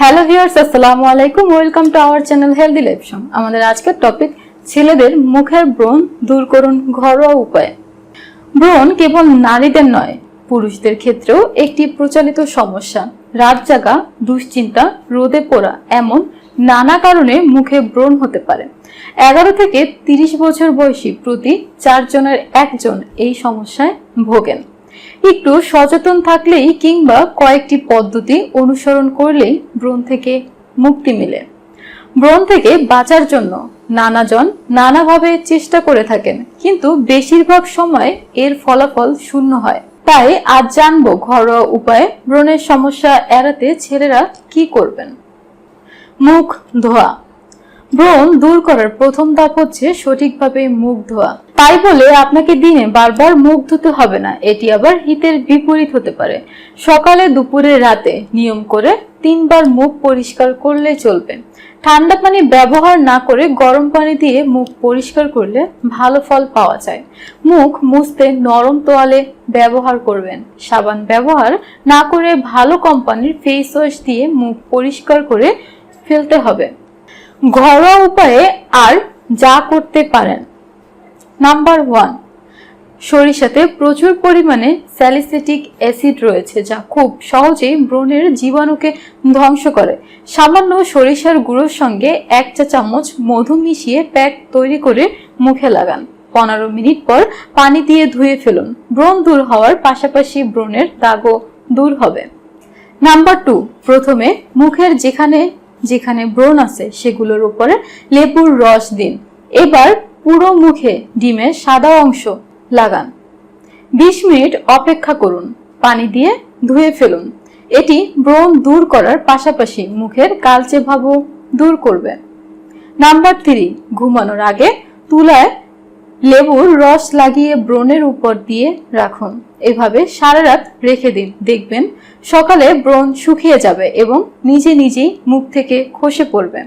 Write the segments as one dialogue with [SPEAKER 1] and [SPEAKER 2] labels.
[SPEAKER 1] Hello viewers, আসসালামু আলাইকুম। Welcome to our channel healthy life show. আমাদের আজকের টপিক ছেলেদের মুখের ব্রণ দূর করুন ঘরোয়া উপায়ে। ব্রণ কেবল নারীদের নয়, পুরুষদের ক্ষেত্রেও একটি প্রচলিত সমস্যা। রাত জাগা, দুশ্চিন্তা, রোদে পোড়া এমন নানা কারণে মুখে ব্রণ হতে পারে। 11 থেকে 30 বছর বয়সী প্রতি 4 জনের 1 জন এই সমস্যায় ভোগেন। একটু সচেতন থাকলেই কিংবা কয়েকটি পদ্ধতি অনুসরণ করলেই ব্রণ থেকে মুক্তি মিলে। ব্রণ থেকে বাঁচার জন্য নানাজন নানাভাবে চেষ্টা করে থাকেন, কিন্তু বেশিরভাগ সময় এর ফলাফল শূন্য হয়। তাই আজ জানবো ঘরোয়া উপায়ে ব্রণের সমস্যা এড়াতে ছেলেরা কি করবেন। মুখ ধোয়া। ব্রণ দূর করার প্রথম ধাপ হচ্ছে সঠিকভাবে মুখ ধোয়া। তাই বলে আপনাকে দিনে বারবার মুখ ধুতে হবে না, এটি আবার হিতের বিপরীত হতে পারে। সকালে, দুপুরে, রাতে নিয়ম করে 3 বার মুখ পরিষ্কার করলে চলবে। ঠান্ডা পানি ব্যবহার না করে গরম পানি দিয়ে মুখ পরিষ্কার করলে ভালো ফল পাওয়া যায়। মুখ মুছতে নরম তোয়ালে ব্যবহার করবেন। সাবান ব্যবহার না করে ভালো কোম্পানির ফেস ওয়াশ দিয়ে মুখ পরিষ্কার করে ফেলতে হবে। ঘরোয়া উপায়ে আর যা করতে পারেন। নাম্বার 1, সরিষাতে প্রচুর পরিমাণে স্যালিসিলিক অ্যাসিড রয়েছে, যা খুব সহজেই ব্রণের জীবাণুকে ধ্বংস করে। সামান্য সরিষার গুঁড়োর সঙ্গে 1 চা চামচ মধু মিশিয়ে প্যাক তৈরি করে মুখে লাগান। 15 মিনিট পর পানি দিয়ে ধুয়ে ফেলুন। ব্রণ দূর হওয়ার পাশাপাশি ব্রণের দাগও দূর হবে। নাম্বার 2, প্রথমে মুখের যেখানে ব্রণ আছে সেগুলোর উপরে লেবুর রস দিন। এবার পুরো মুখে ডিমের সাদা অংশ লাগান। 20 মিনিট অপেক্ষা করুন। পানি দিয়ে ধুয়ে ফেলুন। এটি ব্রণ দূর করার পাশাপাশি মুখের কালচে ভাবও দূর করবে। নাম্বার 3, ঘুমানোর আগে তুলায় লেবুর রস লাগিয়ে ব্রণের উপর দিয়ে রাখুন। এভাবে সারা রাত রেখে দিন, দেখবেন সকালে ব্রণ শুকিয়ে যাবে এবং নিজে নিজেই মুখ থেকে খসে পড়বে।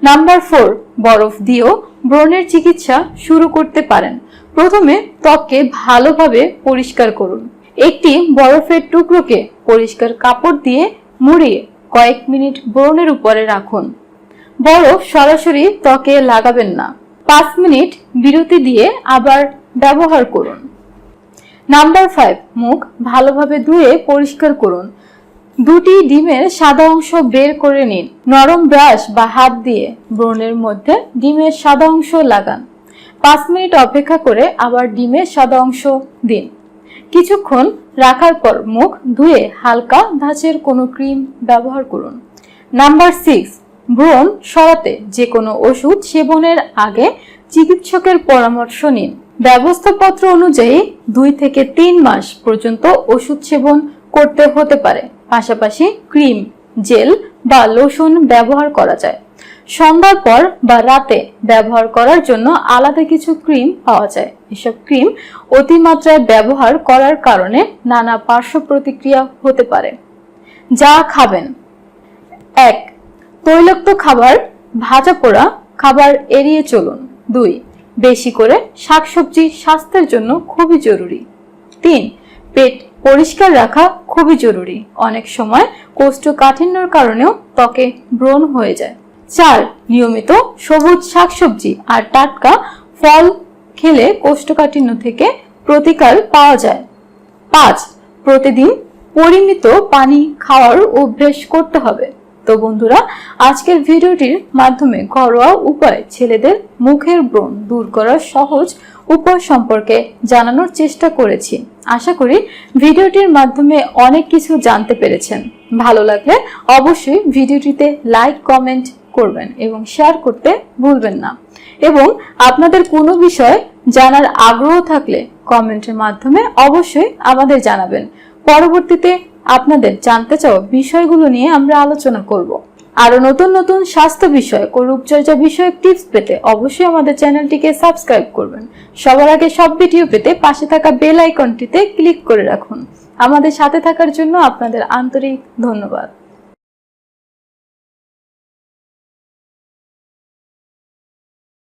[SPEAKER 1] নাম্বার 4, বরফ দিয়েও ব্রণের চিকিৎসা শুরু করতে পারেন। প্রথমে ত্বককে ভালোভাবে পরিষ্কার করুন। একটি বরফের টুকরোকে পরিষ্কার কাপড় দিয়ে মুড়িয়ে কয়েক মিনিট ব্রণের উপরে রাখুন। বরফ সরাসরি ত্বকে লাগাবেন না। 5 মিনিট বিরতি দিয়ে আবার ব্যবহার করুন। নাম্বার 5, মুখ ভালোভাবে ধুয়ে পরিষ্কার করুন। 2টি ডিমের সাদা অংশ বের করে নিন। নরম ব্রাশ বা হাত দিয়ে ব্রণের মধ্যে ডিমের সাদা অংশ লাগান। 5 মিনিট অপেক্ষা করে আবার ডিমের সাদা অংশ দিন। কিছুক্ষণ রাখার পর মুখ ধুয়ে হালকা ধাঁচের কোনো ক্রিম ব্যবহার করুন। নাম্বার 6, ব্রণ সরাতে যে কোনো ওষুধ সেবনের আগে চিকিৎসকের পরামর্শ নিন। ব্যবস্থাপত্র অনুযায়ী 2 থেকে 3 মাস পর্যন্ত ওষুধ সেবন করতে হতে পারে। পাশাপাশি ক্রিম, জেল বা লোশন ব্যবহার করা যায়। সন্ধ্যার পর বা রাতে ব্যবহার করার জন্য আলাদা কিছু ক্রিম পাওয়া যায়। এসব ক্রিম অতিমাত্রায় ব্যবহার করার কারণে নানা পার্শ্ব প্রতিক্রিয়া হতে পারে। যা খাবেন। 1, তৈলাক্ত খাবার, ভাজা পোড়া খাবার এড়িয়ে চলুন। 2, বেশি করে শাকসবজি স্বাস্থ্যের জন্য খুবই জরুরি। 3, পেট পরিষ্কার রাখা খুবই জরুরি। অনেক সময় কোষ্ঠকাঠিন্যের কারণেও ত্বকে ব্রণ হয়ে যায়। 4, নিয়মিত সবুজ শাকসবজি আর টাটকা ফল খেলে কোষ্ঠকাঠিন্য থেকে প্রতিকার পাওয়া যায়। 5, প্রতিদিন পরিমিত পানি খাওয়ার অভ্যেস করতে হবে। তো বন্ধুরা, আজকের ভিডিওটির মাধ্যমে ঘরোয়া উপায়ে ছেলেদের মুখের ব্রণ দূর করার সহজ উপায় সম্পর্কে জানানোর চেষ্টা করেছি। আশা করি ভিডিওটির মাধ্যমে অনেক কিছু জানতে পেরেছেন। ভালো লাগলে অবশ্যই ভিডিওটিতে লাইক, কমেন্ট করবেন এবং শেয়ার করতে ভুলবেন না। এবং আপনাদের কোনো বিষয় জানার আগ্রহ থাকলে কমেন্টের মাধ্যমে অবশ্যই আমাদের জানাবেন। পরবর্তীতে আপনাদের জানতে চাওয়া বিষয়গুলো নিয়ে আমরা আলোচনা করব। আরো নতুন নতুন স্বাস্থ্য বিষয়ক ও রূপচর্চা বিষয়ক টিপস পেতে অবশ্যই আমাদের চ্যানেলটিকে সাবস্ক্রাইব করবেন। সবার আগে সব ভিডিও পেতে পাশে থাকা বেল আইকনটিতে ক্লিক করে রাখুন। আমাদের সাথে থাকার জন্য আপনাদের আন্তরিক ধন্যবাদ।